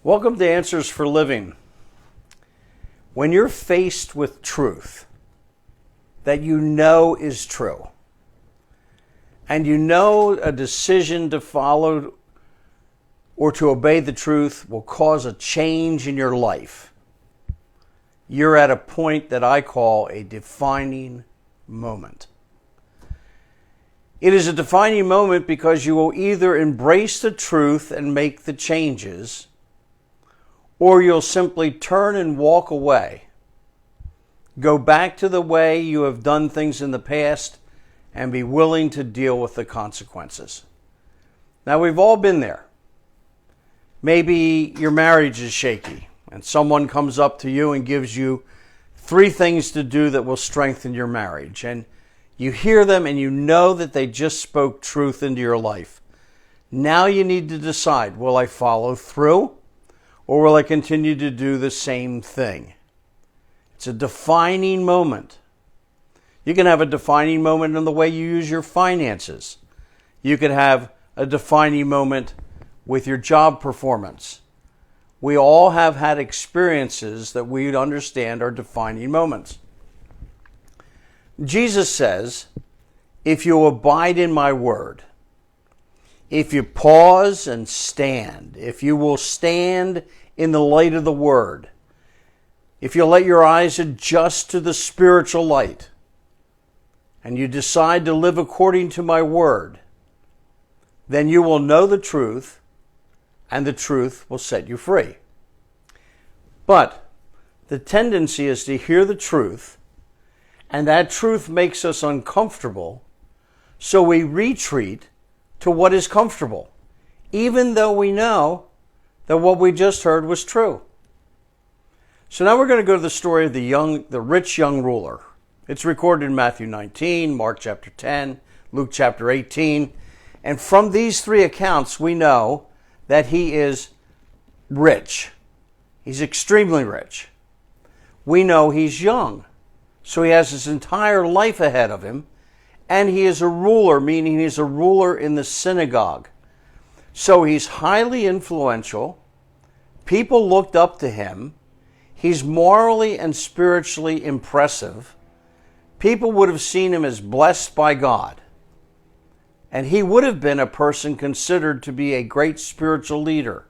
Welcome to Answers for Living. When you're faced with truth that you know is true, and you know a decision to follow or to obey the truth will cause a change in your life, you're at a point that I call a defining moment. It is a defining moment because you will either embrace the truth and make the changes, or you'll simply turn and walk away. Go back to the way you have done things in the past and be willing to deal with the consequences. Now, we've all been there. Maybe your marriage is shaky and someone comes up to you and gives you 3 things to do that will strengthen your marriage. And you hear them and you know that they just spoke truth into your life. Now you need to decide, will I follow through? Or will I continue to do the same thing? It's a defining moment. You can have a defining moment in the way you use your finances. You could have a defining moment with your job performance. We all have had experiences that we understand are defining moments. Jesus says, if you abide in my word, if you pause and stand, if you will stand in the light of the Word, if you let your eyes adjust to the spiritual light, and you decide to live according to my Word, then you will know the truth, and the truth will set you free. But the tendency is to hear the truth, and that truth makes us uncomfortable, so we retreat to what is comfortable, even though we know that what we just heard was true. So now we're going to go to the story of the rich young ruler. It's recorded in Matthew 19, Mark chapter 10, Luke chapter 18. And from these 3 accounts, we know that he is rich. He's extremely rich. We know he's young. So he has his entire life ahead of him. And he is a ruler, meaning he's a ruler in the synagogue. So he's highly influential. People looked up to him. He's morally and spiritually impressive. People would have seen him as blessed by God. And he would have been a person considered to be a great spiritual leader.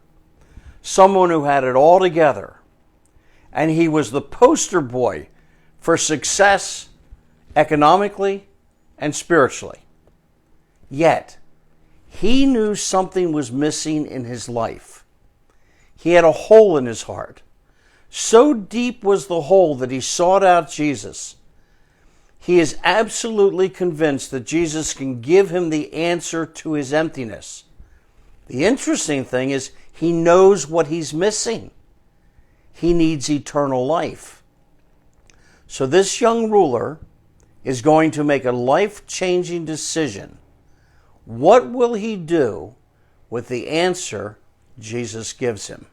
Someone who had it all together. And he was the poster boy for success economically and spiritually. Yet, he knew something was missing in his life. He had a hole in his heart. So deep was the hole that he sought out Jesus. He is absolutely convinced that Jesus can give him the answer to his emptiness. The interesting thing is he knows what he's missing. He needs eternal life. So this young ruler is going to make a life-changing decision. What will he do with the answer Jesus gives him?